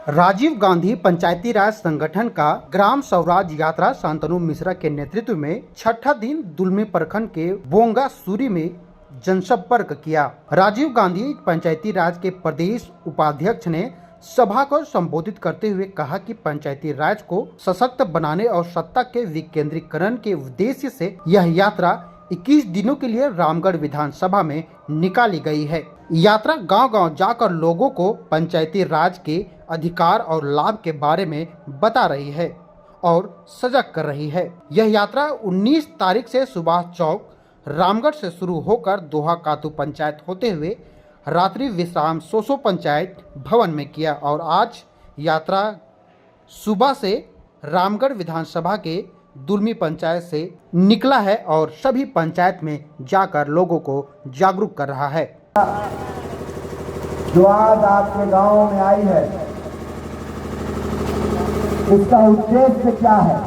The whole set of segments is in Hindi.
राजीव गांधी पंचायती राज संगठन का ग्राम स्वराज यात्रा शांतनु मिश्रा के नेतृत्व में छठा दिन दुलमी प्रखंड के बोंगा सूरी में जनसंपर्क किया। राजीव गांधी पंचायती राज के प्रदेश उपाध्यक्ष ने सभा को संबोधित करते हुए कहा कि पंचायती राज को सशक्त बनाने और सत्ता के विकेंद्रीकरण के उद्देश्य से यह यात्रा 21 दिनों के लिए रामगढ़ विधानसभा में निकाली गई है। यात्रा गांव-गांव जाकर लोगों को पंचायती राज के अधिकार और लाभ के बारे में बता रही है और सजग कर रही है। यह यात्रा 19 तारीख से सुभाष चौक रामगढ़ से शुरू होकर दोहा कातू पंचायत होते हुए रात्रि विश्राम सोसो पंचायत भवन में किया और आज यात्रा सुबह से रामगढ़ विधानसभा के दुलमी पंचायत से निकला है और सभी पंचायत में जाकर लोगों को जागरूक कर रहा है। जो आज आपके गांव में आई है, इसका उद्देश्य क्या है?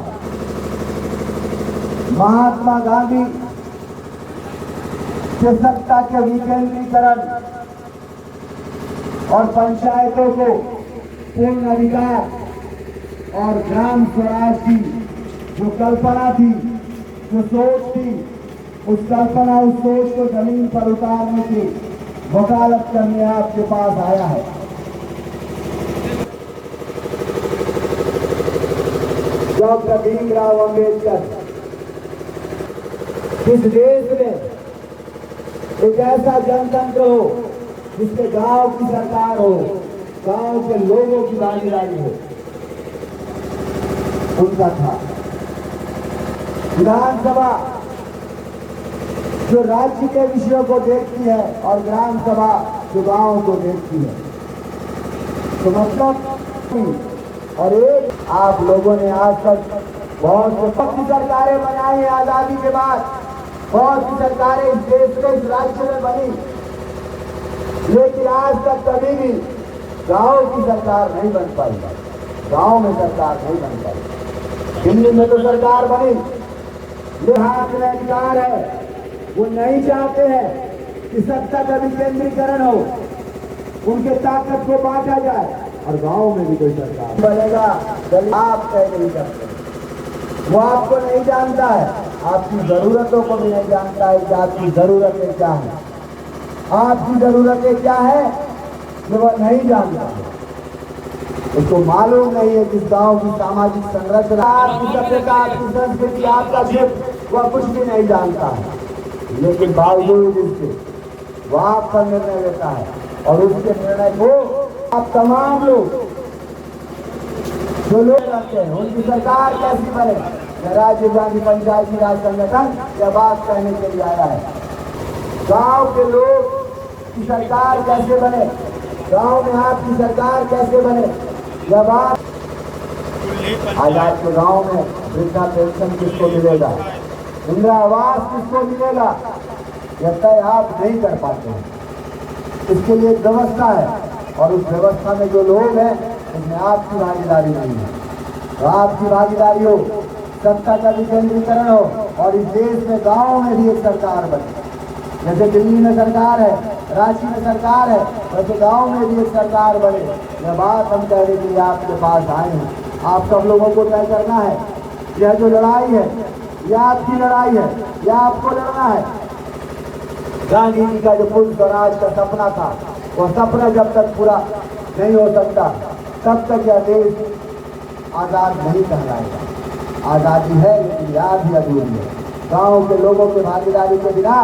महात्मा गांधी के सत्ता के विकेंद्रीकरण और पंचायतों को पूर्ण अधिकार और ग्राम स्वराज की जो कल्पना थी, जो सोच थी, उस कल्पना उस सोच को जमीन पर उतारने की वकालत करने आपके पास आया है। डॉक्टर भीमराव अंबेडकर इस देश में एक ऐसा जनतंत्र हो जिसके गांव की सरकार हो, गांव के लोगों की भागीदारी हो, उनका था। विधानसभा जो राज्य के विषयों को देखती है और ग्राम सभा जो गांव को देखती है, तो मतलब और एक आप लोगों ने आज तक बहुत सी सरकारें बनाई हैं। आजादी के बाद बहुत सी सरकारें इस देश में, इस राज्य में बनी, लेकिन आज तक कभी भी गांव की सरकार नहीं बन पाई, गांव में सरकार नहीं बन पाई। दिल्ली में तो सरकार बनी, हाथ में अधिकार है, वो नहीं चाहते हैं कि सत्ता का विकेंद्रीकरण हो, उनके ताकत को बांटा जाए और गांव में भी कोई सरकार बनेगा। आप कह नहीं सकते, वो आपको नहीं जानता है, आपकी जरूरतों को भी नहीं जानता है कि आपकी जरूरतें क्या है। आपकी जरूरतें क्या है जो वह नहीं जानता है, उसको मालूम नहीं है। किस गांव की सामाजिक संरचना, आपकी सभ्यता, आपकी संस्कृति, आपका क्षेत्र, वह कुछ भी नहीं जानता है, लेकिन बावजूद इसके वह आपका निर्णय लेता है और उसके निर्णय को आप तमाम लोग जो लोग रहते हैं उनकी सरकार कैसी बने। राजीव गांधी पंचायती राज संगठन यह बात कहने के लिए आया है, गांव के लोग की सरकार कैसे बने, गांव में आपकी सरकार कैसे बने। यह बात आज आपके गांव में वृद्धा पेंशन किसको मिलेगा, इंदिरा आवास किसको मिलेगा, यह तय आप नहीं कर पाते हैं। इसके लिए एक व्यवस्था है और उस व्यवस्था में जो लोग हैं उसमें आपकी भागीदारी नहीं है। तो आपकी भागीदारी हो, सत्ता का विकेंद्रीकरण हो और इस देश में गांव में भी एक सरकार बने। जैसे दिल्ली में सरकार है, रांची में सरकार है, वैसे गांव में भी एक सरकार बने। यह बात हम कहने के लिए आपके पास आए हैं। आप सब लोगों को तय करना है, यह जो लड़ाई है यह आपकी लड़ाई है, यह आपको लड़ना है। गांधी जी का जो पूर्ण स्वराज का सपना था, वह सपना जब तक पूरा नहीं हो सकता तब तक यह देश आज़ाद नहीं कहलाएगा। आज़ादी है लेकिन याद ही अधूरी है। गांव के लोगों की भागीदारी के बिना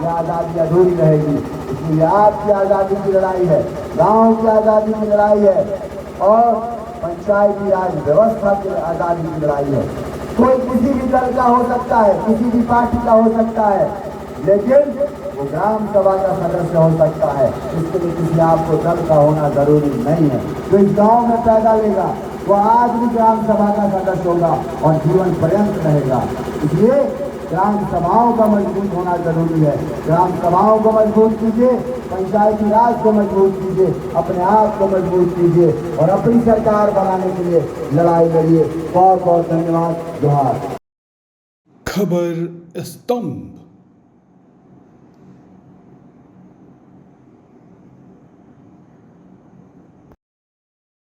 यह आज़ादी अधूरी रहेगी। इसलिए आपकी आज़ादी की लड़ाई है, गांव की आज़ादी की लड़ाई है और पंचायती राज व्यवस्था की आज़ादी की लड़ाई है। कोई किसी भी दल का हो सकता है, किसी भी पार्टी का हो सकता है, लेकिन वो ग्राम सभा का सदस्य हो सकता है। इसके लिए किसी आपको दल का होना जरूरी नहीं है। जो इस गांव में पैदा लेगा वो आज भी ग्राम सभा का सदस्य होगा और जीवन पर्यंत रहेगा। इसलिए ग्राम सभाओं का मजबूत होना जरूरी है। ग्राम सभाओं को मजबूत कीजिए, पंचायती राज को मजबूत कीजिए, अपने आप को मजबूत कीजिए और अपनी सरकार बनाने के लिए लड़ाई लड़िए। बहुत बहुत धन्यवाद। जोहार। खबर स्तंभ।